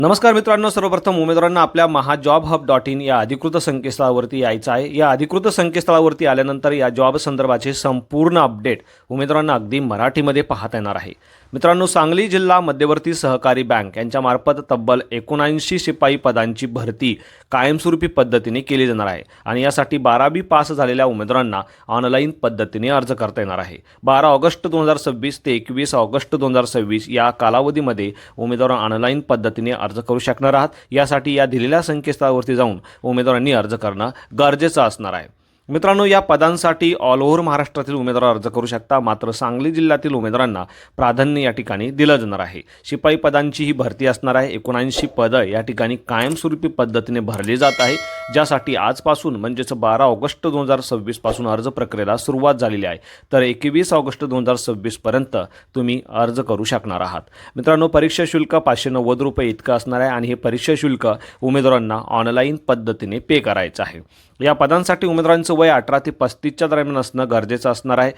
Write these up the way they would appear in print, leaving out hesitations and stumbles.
नमस्कार मित्रांनो, सर्वप्रथम उमेदवारांना आपल्या महाजॉबहब.in या अधिकृत संकेतस्थळावरती यायचं आहे। या अधिकृत संकेतस्थळावरती आल्यानंतर या जॉब संदर्भाचे संपूर्ण अपडेट उमेदवारांना अगदी मराठीमध्ये पाहता येणार आहे। मित्रांनो, सांगली जिल्हा मध्यवर्ती सहकारी बँक यांच्यामार्फत तब्बल 79 शिपाई पदांची भरती कायमस्वरूपी पद्धतीने केली जाणार आहे आणि यासाठी 12वी पास झालेल्या उमेदवारांना ऑनलाईन पद्धतीने अर्ज करता येणार आहे। 12 ऑगस्ट 2026 ते 21 ऑगस्ट 2026 या कालावधीमध्ये उमेदवार ऑनलाईन पद्धतीने अर्ज करू शकणार आहात। यासाठी या दिलेल्या संकेतस्थळावरती जाऊन उमेदवारांनी अर्ज करणं गरजेचं असणार आहे। मित्रांनो, या पदांसाठी ऑल ओव्हर महाराष्ट्रातील उमेदवार अर्ज करू शकता, मात्र सांगली जिल्ह्यातील उमेदवारांना प्राधान्य या ठिकाणी दिलं जाणार आहे। शिपाई पदांची ही भरती असणार आहे। 79 पदं या ठिकाणी कायमस्वरूपी पद्धतीने भरली जात आहे, ज्यासाठी आजपासून म्हणजेच 12 ऑगस्ट 2026 पासून अर्ज प्रक्रियेला सुरुवात झालेली आहे। तर 21 ऑगस्ट 2026 पर्यंत तुम्ही अर्ज करू शकणार आहात। मित्रांनो, परीक्षा शुल्क 590 रुपये इतकं असणार आहे आणि हे परीक्षा शुल्क उमेदवारांना ऑनलाईन पद्धतीने पे करायचं आहे। या पदांसाठी उमेदवारांचं वय 18 ते 35च्या दरम्यान असणं गरजेचं असणार आहे।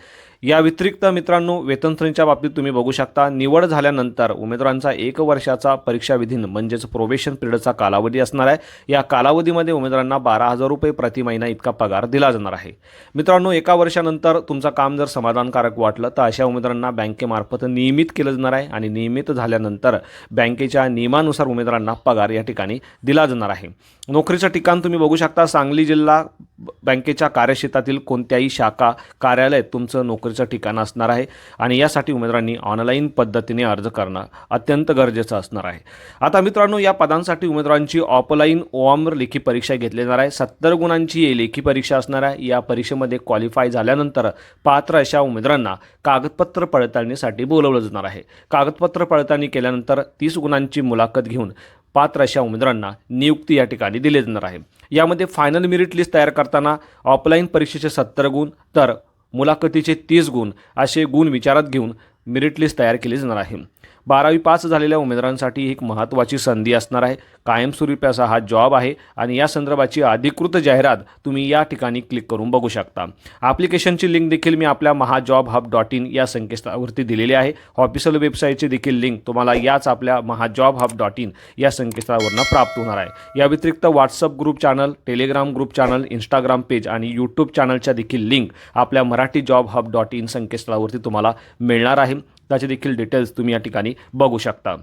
या व्यतिरिक्त मित्रांनो, वेतन श्रेणीच्या बाबतीत तुम्ही बघू शकता, निवड झाल्यानंतर उमेदवारांचा 1 वर्षाचा परीक्षाविधीन म्हणजेच प्रोबेशन पिरियडचा कालावधी असणार आहे। या कालावधीमध्ये उमेदवारांना 12,000 रुपये प्रति महिना इतका पगार दिला जाणार आहे। मित्रांनो, 1 वर्षानंतर तुमचं काम जर समाधानकारक वाटलं तर अशा उमेदवारांना बँकेमार्फत नियमित केलं जाणार आहे आणि नियमित झाल्यानंतर बँकेच्या नियमानुसार उमेदवारांना पगार या ठिकाणी दिला जाणार आहे। नोकरीचं ठिकाण तुम्ही बघू शकता, सांगली जिल्हा बँकेच्या कार्यक्षेत्रातील कोणत्याही शाखा कार्यालयात तुमचं नोकरीचं ठिकाण असणार आहे आणि यासाठी उमेदवारांनी ऑनलाईन पद्धतीने अर्ज करणं अत्यंत गरजेचं असणार आहे। आता मित्रांनो, या पदांसाठी उमेदवारांची ऑफलाईन ओआमर लेखी परीक्षा घेतली जाणार आहे। 70 गुणांची ही लेखी परीक्षा असणार आहे। या परीक्षेमध्ये क्वालिफाय झाल्यानंतर पात्र अशा उमेदवारांना कागदपत्र पडताळणीसाठी बोलवलं जाणार आहे। कागदपत्र पडताळणी केल्यानंतर 30 गुणांची मुलाखत घेऊन पात्र अशा उमेदवारांना नियुक्ती या ठिकाणी दिली जाणार आहे। यामध्ये फायनल मेरिट लिस्ट तयार करताना ऑफलाईन परीक्षेचे 70 गुण तर मुलाखतीचे 30 गुण असे गुण विचारात घेऊन मेरिट लिस्ट तयार केली जाणार आहे। 12वी पास झालेल्या उमेदवारांसाठी एक महत्त्वाची संधी असणार आहे। कायमस्वरूपी असा हा जॉब आहे आणि या संदर्भाची अधिकृत जाहिरात तुम्ही या ठिकाणी क्लिक करून बघू शकता। ॲप्लिकेशनची लिंक देखील मी आपल्या महाजॉबहब.in या संकेतस्थळावरती दिलेली आहे। ऑफिशियल वेबसाईटची देखील लिंक तुम्हाला याच आपल्या महाजॉबहब.in या संकेतस्थळावरून प्राप्त होणार आहे। या व्यतिरिक्त WhatsApp group channel, Telegram group channel, Instagram page आणि यूट्यूब चॅनलच्या देखील लिंक आपल्या मराठीजॉबहब.in संकेतस्थळावरती तुम्हाला मिळणार आहे। त्याचे देखील डिटेल्स तुम्ही या ठिकाणी बघू शकता।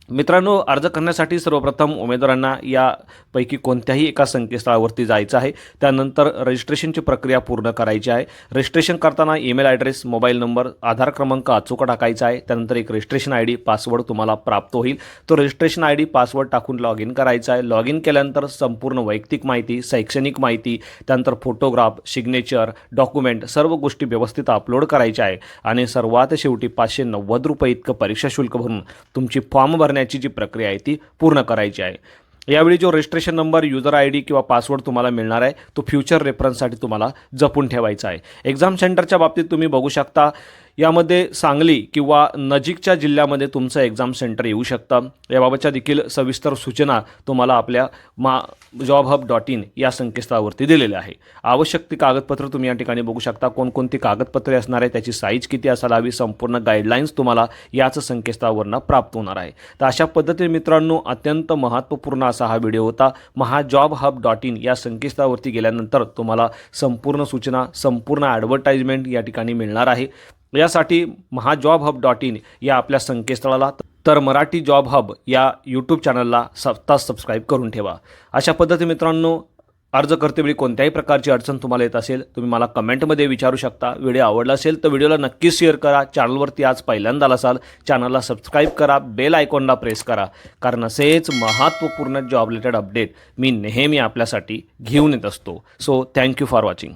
मित्रांनो, अर्ज करण्यासाठी सर्वप्रथम उमेदवारांना यापैकी कोणत्याही एका संकेतस्थळावरती जायचं आहे। त्यानंतर रजिस्ट्रेशनची प्रक्रिया पूर्ण करायची आहे। रजिस्ट्रेशन करताना ईमेल ॲड्रेस, मोबाईल नंबर, आधार क्रमांक अचूक टाकायचा आहे। त्यानंतर एक रजिस्ट्रेशन ID पासवर्ड तुम्हाला प्राप्त होईल। तो रजिस्ट्रेशन ID पासवर्ड टाकून लॉग इन करायचा आहे। लॉग इन केल्यानंतर संपूर्ण वैयक्तिक माहिती, शैक्षणिक माहिती, त्यानंतर फोटोग्राफ, सिग्नेचर, डॉक्युमेंट सर्व गोष्टी व्यवस्थित अपलोड करायच्या आहे आणि सर्वात शेवटी 590 रुपये इतकं परीक्षा शुल्क भरून तुमची फॉर्म भरण्याची जी प्रक्रिया आहे ती पूर्ण करायची आहे। यावेळी जो रजिस्ट्रेशन नंबर, युजर ID किंवा पासवर्ड तुम्हाला मिळणार आहे तो फ्युचर रेफरन्ससाठी तुम्हाला जपून ठेवायचा आहे। एक्झाम सेंटरच्या बाबतीत तुम्ही बघू शकता, यामध्ये सांगली किंवा नजीकच्या जिल्ह्यामध्ये तुमचं एक्झाम सेंटर येऊ शकतं। याबाबतच्या देखील सविस्तर सूचना तुम्हाला आपल्या जॉबहब.in या संकेतस्थळावरती दिलेल्या आहे। आवश्यक ती कागदपत्र तुम्ही या ठिकाणी बघू शकता, कोणकोणती कागदपत्रे असणार आहे, त्याची साईज किती असायला हवी, संपूर्ण गाईडलाईन्स तुम्हाला याच संकेतस्थळावरून प्राप्त होणार आहे। तर अशा पद्धतीने मित्रांनो, अत्यंत महत्त्वपूर्ण असा हा व्हिडिओ होता। महाजॉबहब.in या संकेतस्थळावरती गेल्यानंतर तुम्हाला संपूर्ण सूचना, संपूर्ण ॲडव्हर्टाइजमेंट या ठिकाणी मिळणार आहे। यासाठी महाजॉबहब.in या आपल्या संकेतस्थळाला तर मराठी जॉब हब या यूट्यूब चॅनलला सबस्क्राईब करून ठेवा। अशा पद्धतीने मित्रांनो, अर्ज करतेवेळी कोणत्याही प्रकारची अडचण तुम्हाला येत असेल तुम्ही मला कमेंटमध्ये विचारू शकता। व्हिडिओ आवडला असेल तर व्हिडिओला नक्की शेअर करा। चॅनलवरती आज पहिल्यांदा असाल, चॅनलला सबस्क्राईब करा, बेल आयकॉनला प्रेस करा, कारण असेच महत्त्वपूर्ण जॉब रिलेटेड अपडेट मी नेहमी आपल्यासाठी घेऊन येत असतो। So thank you for watching.